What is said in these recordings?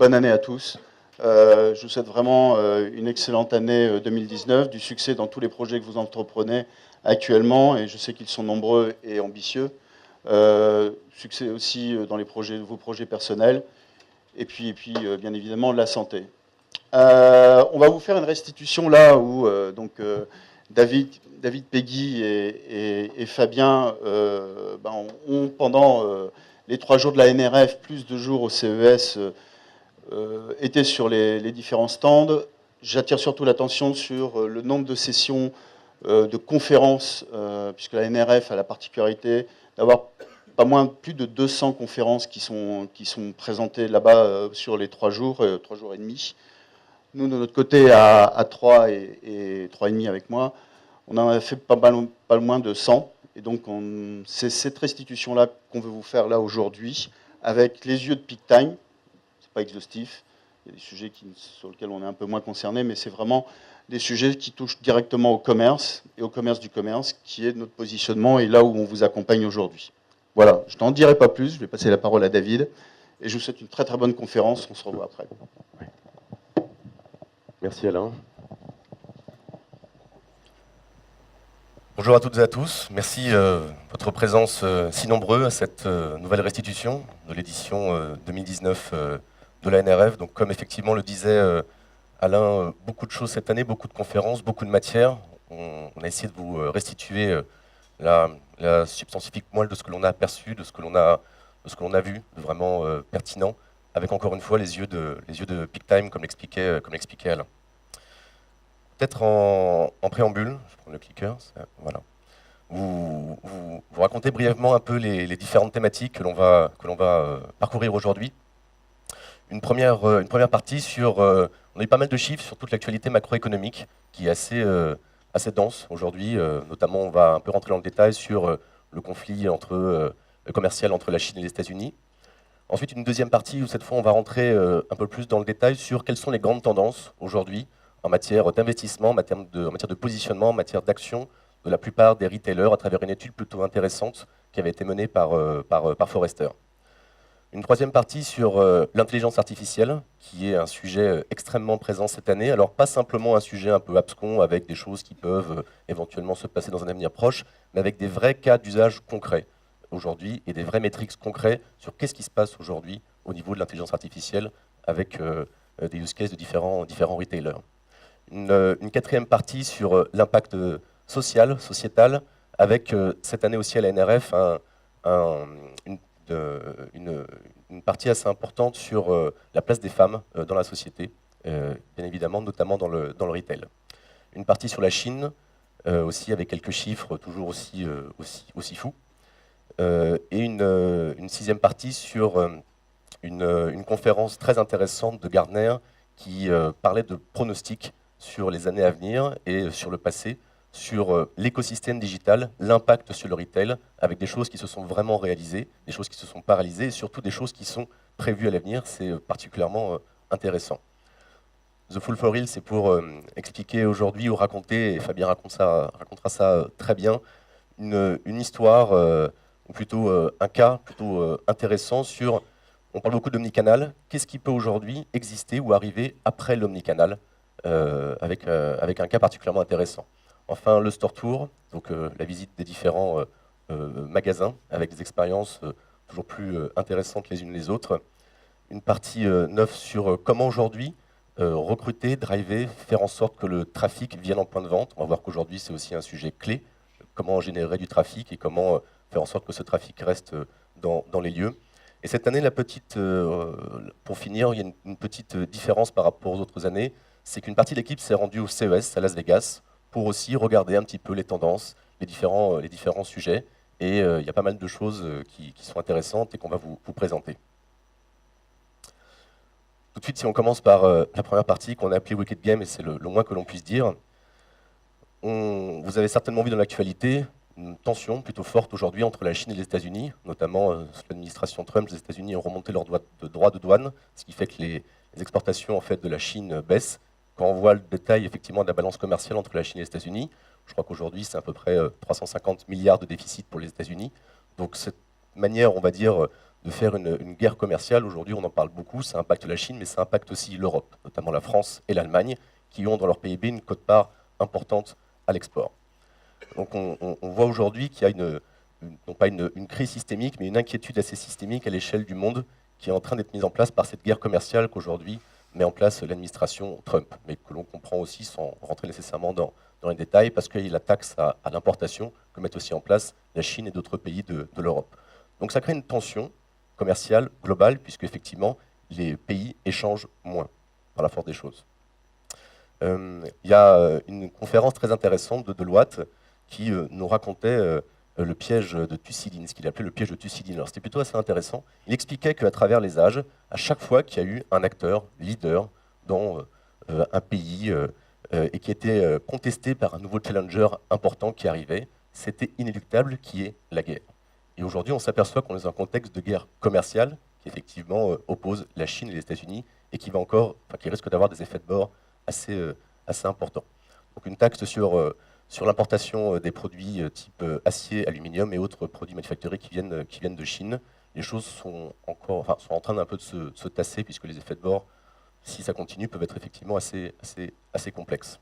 bonne année à tous. Je vous souhaite vraiment une excellente année 2019, du succès dans tous les projets que vous entreprenez actuellement, et je sais qu'ils sont nombreux et ambitieux. Succès aussi dans vos projets personnels, et puis bien évidemment la santé. On va vous faire une restitution là où David, Peggy et Fabien ont pendant les 3 jours de la NRF, plus de jours au CES, étaient sur les différents stands. J'attire surtout l'attention sur le nombre de sessions de conférences, puisque la NRF a la particularité d'avoir plus de 200 conférences qui sont présentées là-bas sur les 3 jours, 3 jours et demi. Nous, de notre côté, à 3 et 3,5 avec moi, on en a fait pas moins de 100. Et donc, c'est cette restitution-là qu'on veut vous faire là aujourd'hui, avec les yeux de Peak Time. C'est pas exhaustif. Il y a des sujets sur lesquels on est un peu moins concerné, mais c'est vraiment des sujets qui touchent directement au commerce et au commerce du commerce, qui est notre positionnement et là où on vous accompagne aujourd'hui. Voilà, je n'en dirai pas plus. Je vais passer la parole à David. Et je vous souhaite une très très bonne conférence. On se revoit après. Merci Alain. Bonjour à toutes et à tous. Merci de votre présence si nombreuse à cette nouvelle restitution de l'édition 2019 de la NRF. Donc, comme effectivement le disait Alain, beaucoup de choses cette année, beaucoup de conférences, beaucoup de matières. On a essayé de vous restituer la substantifique moelle de ce que l'on a aperçu, de ce que l'on a vu, de vraiment pertinent, avec encore une fois les yeux de Peak Time, comme l'expliquait Alain. Peut-être en préambule, je prends le clicker, voilà. Vous racontez brièvement un peu les différentes thématiques que l'on va parcourir aujourd'hui. Une première partie sur, on a eu pas mal de chiffres sur toute l'actualité macroéconomique qui est assez dense aujourd'hui. Notamment, on va un peu rentrer dans le détail sur le conflit commercial entre la Chine et les États-Unis. Ensuite, une deuxième partie où cette fois on va rentrer un peu plus dans le détail sur quelles sont les grandes tendances aujourd'hui en matière d'investissement, en matière de positionnement, en matière d'action de la plupart des retailers à travers une étude plutôt intéressante qui avait été menée par Forrester. Une troisième partie sur l'intelligence artificielle, qui est un sujet extrêmement présent cette année. Alors pas simplement un sujet un peu abscon avec des choses qui peuvent éventuellement se passer dans un avenir proche, mais avec des vrais cas d'usage concrets aujourd'hui et des vrais métriques concrets sur qu'est-ce qui se passe aujourd'hui au niveau de l'intelligence artificielle avec des use cases de différents retailers. Une quatrième partie sur l'impact sociétal, avec cette année aussi à la NRF une partie assez importante sur la place des femmes dans la société, bien évidemment, notamment dans le retail. Une partie sur la Chine, aussi avec quelques chiffres toujours aussi fous. Et une sixième partie sur une conférence très intéressante de Gartner qui parlait de pronostics sur les années à venir et sur le passé, sur l'écosystème digital, l'impact sur le retail, avec des choses qui se sont vraiment réalisées, des choses qui se sont paralysées, et surtout des choses qui sont prévues à l'avenir. C'est particulièrement intéressant. The Full for Real, c'est pour expliquer aujourd'hui ou raconter, et Fabien racontera ça très bien, une histoire, ou plutôt un cas plutôt intéressant sur, on parle beaucoup d'omnicanal, qu'est-ce qui peut aujourd'hui exister ou arriver après l'omnicanal, avec un cas particulièrement intéressant. Enfin, le store tour, donc la visite des différents magasins avec des expériences toujours plus intéressantes les unes les autres. Une partie neuve sur comment aujourd'hui recruter, driver, faire en sorte que le trafic vienne en point de vente. On va voir qu'aujourd'hui, c'est aussi un sujet clé. Comment générer du trafic et comment faire en sorte que ce trafic reste dans les lieux. Et cette année, pour finir, il y a une petite différence par rapport aux autres années. C'est qu'une partie de l'équipe s'est rendue au CES à Las Vegas pour aussi regarder un petit peu les tendances, les différents sujets. Et il y a pas mal de choses qui sont intéressantes et qu'on va vous présenter. Tout de suite, si on commence par la première partie qu'on a appelée Wicked Game, et c'est le moins que l'on puisse dire, vous avez certainement vu dans l'actualité une tension plutôt forte aujourd'hui entre la Chine et les États-Unis, notamment sous l'administration Trump, les États-Unis ont remonté leurs droits de douane, ce qui fait que les exportations en fait, de la Chine baissent. Quand on voit le détail effectivement de la balance commerciale entre la Chine et les États-Unis, je crois qu'aujourd'hui c'est à peu près 350 milliards de déficit pour les États-Unis. Donc manière, on va dire, de faire une guerre commerciale, aujourd'hui on en parle beaucoup, ça impacte la Chine, mais ça impacte aussi l'Europe, notamment la France et l'Allemagne, qui ont dans leur PIB une quote-part importante à l'export. Donc on voit aujourd'hui qu'il y a non pas une crise systémique, mais une inquiétude assez systémique à l'échelle du monde qui est en train d'être mise en place par cette guerre commerciale qu'aujourd'hui met en place l'administration Trump, mais que l'on comprend aussi sans rentrer nécessairement dans les détails, parce qu'il y a la taxe à l'importation que mettent aussi en place la Chine et d'autres pays de l'Europe. Donc ça crée une tension commerciale globale, puisque effectivement les pays échangent moins par la force des choses. Il y a une conférence très intéressante de Deloitte qui nous racontait le piège de Thucydide, ce qu'il appelait le piège de Thucydide. Alors c'était plutôt assez intéressant. Il expliquait qu'à travers les âges, à chaque fois qu'il y a eu un acteur leader dans un pays et qui était contesté par un nouveau challenger important qui arrivait, c'était inéluctable qui est la guerre. Et aujourd'hui, on s'aperçoit qu'on est dans un contexte de guerre commerciale qui effectivement oppose la Chine et les États-Unis et qui risque d'avoir des effets de bord assez importants. Donc une taxe sur l'importation des produits type acier, aluminium et autres produits manufacturés qui viennent de Chine. Les choses sont en train d'un peu de se tasser, puisque les effets de bord, si ça continue, peuvent être effectivement assez complexes.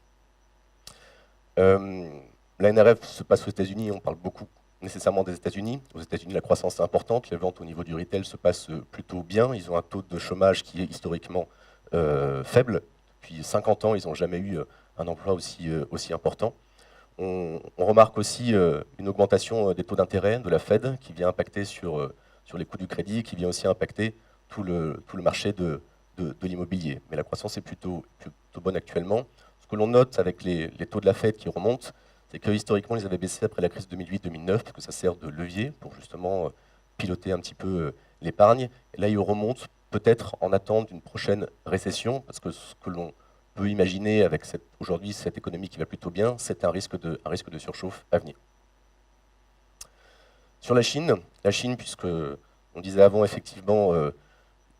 La NRF se passe aux États-Unis, on parle beaucoup nécessairement des États-Unis. Aux États-Unis, la croissance est importante, les ventes au niveau du retail se passent plutôt bien. Ils ont un taux de chômage qui est historiquement faible. Depuis 50 ans, ils n'ont jamais eu un emploi aussi important. On remarque aussi une augmentation des taux d'intérêt de la Fed qui vient impacter sur les coûts du crédit, qui vient aussi impacter tout le marché de l'immobilier. Mais la croissance est plutôt bonne actuellement. Ce que l'on note avec les taux de la Fed qui remontent, c'est que historiquement, ils avaient baissé après la crise 2008-2009, parce que ça sert de levier pour justement piloter un petit peu l'épargne. Et là, ils remontent peut-être en attente d'une prochaine récession, parce que ce que l'on peut imaginer avec aujourd'hui cette économie qui va plutôt bien, c'est un risque de surchauffe à venir. Sur la Chine, puisque on disait avant, effectivement,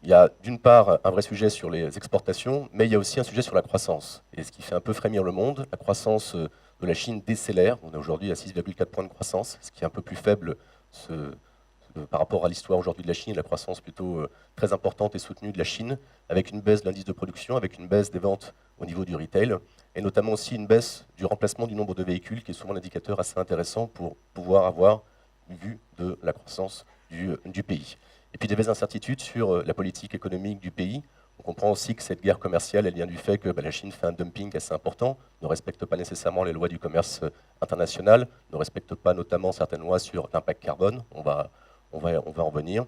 il y a d'une part un vrai sujet sur les exportations, mais il y a aussi un sujet sur la croissance. Et ce qui fait un peu frémir le monde, la croissance de la Chine décélère. On est aujourd'hui à 6,4 points de croissance, ce qui est un peu plus faible par rapport à l'histoire aujourd'hui de la Chine, la croissance plutôt très importante et soutenue de la Chine, avec une baisse de l'indice de production, avec une baisse des ventes au niveau du retail, et notamment aussi une baisse du remplacement du nombre de véhicules, qui est souvent un indicateur assez intéressant pour pouvoir avoir une vue de la croissance du pays. Et puis des incertitudes sur la politique économique du pays. On comprend aussi que cette guerre commerciale, elle vient du fait que la Chine fait un dumping assez important, ne respecte pas nécessairement les lois du commerce international, ne respecte pas notamment certaines lois sur l'impact carbone. On va en venir.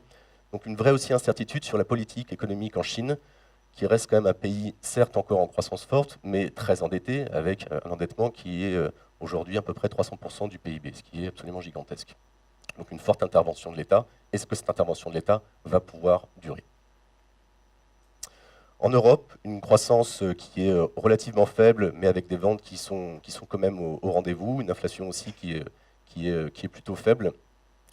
Donc une vraie aussi incertitude sur la politique économique en Chine, qui reste quand même un pays, certes encore en croissance forte, mais très endetté, avec un endettement qui est aujourd'hui à peu près 300% du PIB, ce qui est absolument gigantesque. Donc une forte intervention de l'État. Est-ce que cette intervention de l'État va pouvoir durer? En Europe, une croissance qui est relativement faible, mais avec des ventes qui sont quand même au rendez-vous, une inflation aussi qui est plutôt faible.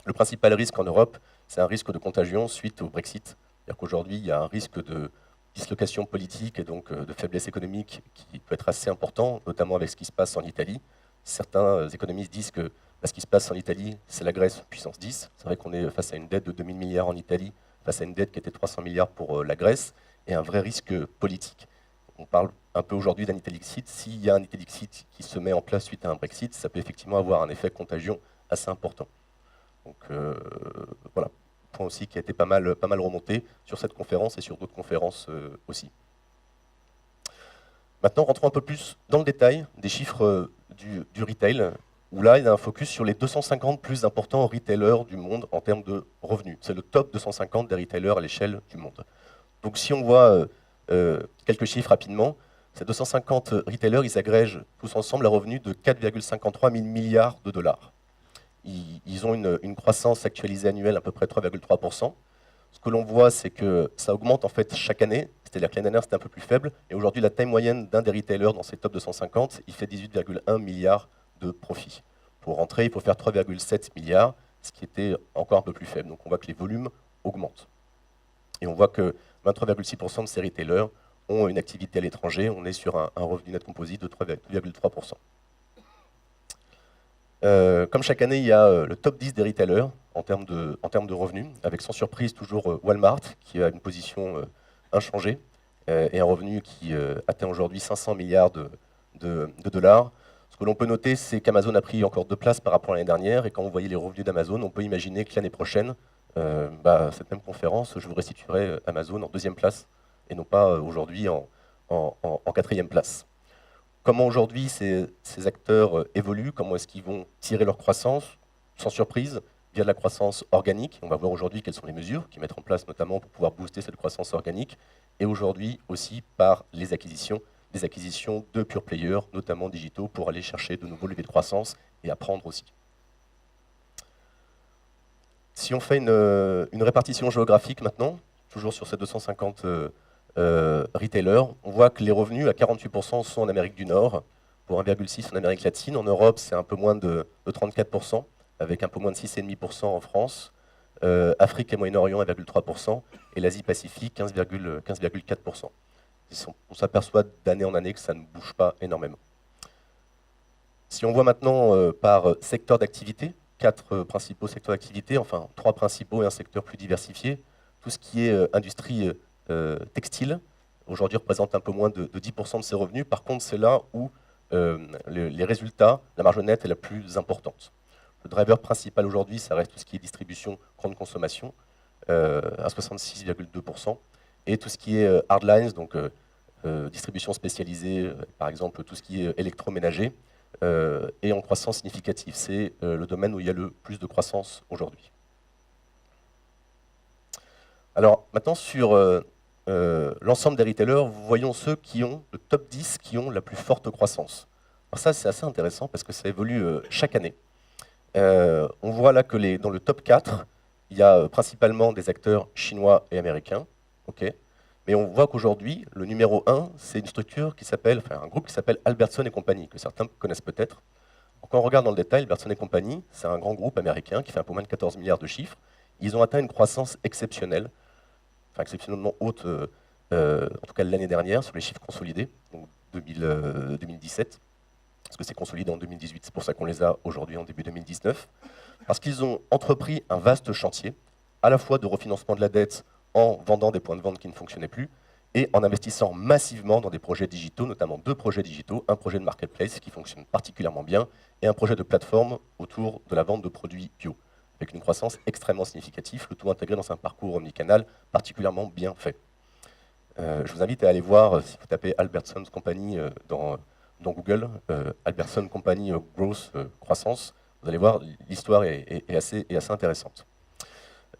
Le principal risque en Europe, c'est un risque de contagion suite au Brexit. C'est-à-dire qu'aujourd'hui, il y a un risque de dislocation politique et donc de faiblesse économique qui peut être assez important, notamment avec ce qui se passe en Italie. Certains économistes disent que ce qui se passe en Italie, c'est la Grèce puissance 10. C'est vrai qu'on est face à une dette de 2000 milliards en Italie, face à une dette qui était 300 milliards pour la Grèce, et un vrai risque politique. On parle un peu aujourd'hui d'un Italixit. S'il y a un Italixit qui se met en place suite à un Brexit, ça peut effectivement avoir un effet contagion assez important. Donc voilà, point aussi qui a été pas mal remonté sur cette conférence et sur d'autres conférences aussi. Maintenant, rentrons un peu plus dans le détail des chiffres du retail, où là, il y a un focus sur les 250 plus importants retailers du monde en termes de revenus. C'est le top 250 des retailers à l'échelle du monde. Donc si on voit quelques chiffres rapidement, ces 250 retailers, ils agrègent tous ensemble un revenu de 4,53 000 milliards de dollars. Ils ont une croissance actualisée annuelle à peu près 3,3%. Ce que l'on voit, c'est que ça augmente en fait chaque année. C'est-à-dire que l'année dernière, c'était un peu plus faible. Et aujourd'hui, la taille moyenne d'un des retailers dans ces top 250, il fait 18,1 milliards de profit. Pour rentrer, il faut faire 3,7 milliards, ce qui était encore un peu plus faible. Donc on voit que les volumes augmentent. Et on voit que 23,6% de ces retailers ont une activité à l'étranger. On est sur un revenu net composite de 3,3%. Comme chaque année, il y a le top 10 des retailers en termes de revenus, avec sans surprise toujours Walmart, qui a une position inchangée et un revenu qui atteint aujourd'hui 500 milliards de dollars. Ce que l'on peut noter, c'est qu'Amazon a pris encore 2 places par rapport à l'année dernière, et quand vous voyez les revenus d'Amazon, on peut imaginer que l'année prochaine, cette même conférence, je vous restituerai Amazon en 2e place, et non pas aujourd'hui en 4e place. Comment aujourd'hui ces acteurs évoluent, comment est-ce qu'ils vont tirer leur croissance? Sans surprise, via de la croissance organique. On va voir aujourd'hui quelles sont les mesures qu'ils mettent en place, notamment pour pouvoir booster cette croissance organique, et aujourd'hui aussi par les acquisitions de pure players, notamment digitaux, pour aller chercher de nouveaux leviers de croissance et apprendre aussi. Si on fait une répartition géographique maintenant, toujours sur ces 250 retailers, on voit que les revenus à 48% sont en Amérique du Nord, pour 1,6% en Amérique latine. En Europe, c'est un peu moins de 34%, avec un peu moins de 6,5% en France. Afrique et Moyen-Orient, 1,3%, et l'Asie-Pacifique, 15,4%. On s'aperçoit d'année en année que ça ne bouge pas énormément. Si on voit maintenant par secteur d'activité, 4 principaux secteurs d'activité, enfin 3 principaux et un secteur plus diversifié, tout ce qui est industrie textile, aujourd'hui représente un peu moins de 10% de ses revenus. Par contre, c'est là où les résultats, la marge nette est la plus importante. Le driver principal aujourd'hui, ça reste tout ce qui est distribution grande consommation, à 66,2%, et tout ce qui est hardlines, donc distribution spécialisée, par exemple tout ce qui est électroménager, et en croissance significative. C'est le domaine où il y a le plus de croissance aujourd'hui. Alors maintenant, sur l'ensemble des retailers, voyons ceux qui ont le top 10 qui ont la plus forte croissance. Alors ça, c'est assez intéressant parce que ça évolue chaque année. On voit là que dans le top 4, il y a principalement des acteurs chinois et américains. Okay, mais on voit qu'aujourd'hui, le numéro 1, c'est une structure qui s'appelle, enfin un groupe qui s'appelle Albertsons & Company, que certains connaissent peut-être. Quand on regarde dans le détail, Albertsons & Company, c'est un grand groupe américain qui fait un peu moins de 14 milliards de chiffres. Ils ont atteint une croissance exceptionnelle, enfin exceptionnellement haute, en tout cas l'année dernière, sur les chiffres consolidés, donc 2017, parce que c'est consolidé en 2018, c'est pour ça qu'on les a aujourd'hui en début 2019, parce qu'ils ont entrepris un vaste chantier, à la fois de refinancement de la dette, en vendant des points de vente qui ne fonctionnaient plus, et en investissant massivement dans des projets digitaux, notamment 2 projets digitaux, un projet de marketplace qui fonctionne particulièrement bien, et un projet de plateforme autour de la vente de produits bio, avec une croissance extrêmement significative, le tout intégré dans un parcours omnicanal particulièrement bien fait. Je vous invite à aller voir, si vous tapez Albertsons Company dans Google, Albertsons Company Growth, croissance, vous allez voir, l'histoire est assez intéressante.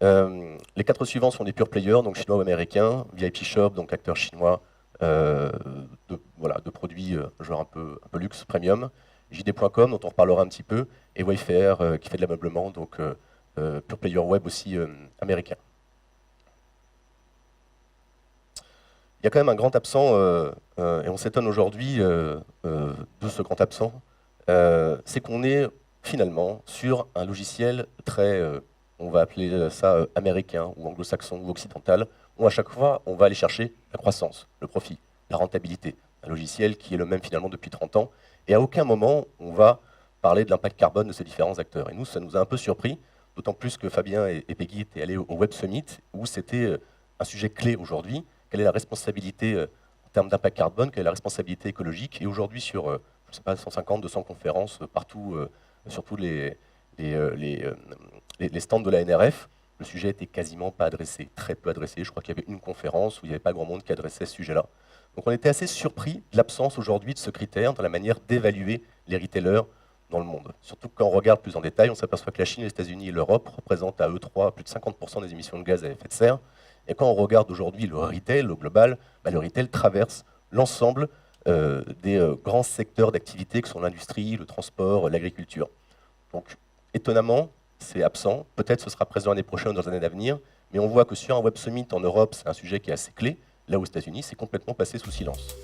Les 4 suivants sont des pure players, donc chinois ou américains, VIP Shop, donc acteurs chinois de produits genre un peu luxe, premium, JD.com, dont on reparlera un petit peu, et Wayfair, qui fait de l'ameublement, donc pure player web aussi américain. Il y a quand même un grand absent, et on s'étonne aujourd'hui de ce grand absent, c'est qu'on est finalement sur un logiciel très... on va appeler ça américain ou anglo-saxon ou occidental, où à chaque fois, on va aller chercher la croissance, le profit, la rentabilité. Un logiciel qui est le même finalement depuis 30 ans. Et à aucun moment, on va parler de l'impact carbone de ces différents acteurs. Et nous, ça nous a un peu surpris, d'autant plus que Fabien et Peggy étaient allés au Web Summit, où c'était un sujet clé aujourd'hui. Quelle est la responsabilité en termes d'impact carbone, quelle est la responsabilité écologique. Et aujourd'hui, sur, je ne sais pas, 150, 200 conférences partout, sur tous les stands de la NRF, le sujet n'était quasiment pas adressé, très peu adressé. Je crois qu'il y avait une conférence où il n'y avait pas grand monde qui adressait ce sujet-là. Donc on était assez surpris de l'absence aujourd'hui de ce critère dans la manière d'évaluer les retailers dans le monde. Surtout quand on regarde plus en détail, on s'aperçoit que la Chine, les États-Unis et l'Europe représentent à eux 3 plus de 50% des émissions de gaz à effet de serre. Et quand on regarde aujourd'hui le retail au global, le retail traverse l'ensemble des grands secteurs d'activité que sont l'industrie, le transport, l'agriculture. Donc étonnamment, c'est absent. Peut-être ce sera présent l'année prochaine ou dans les années à venir, mais on voit que sur un Web Summit en Europe, c'est un sujet qui est assez clé. Là, aux États-Unis, c'est complètement passé sous silence.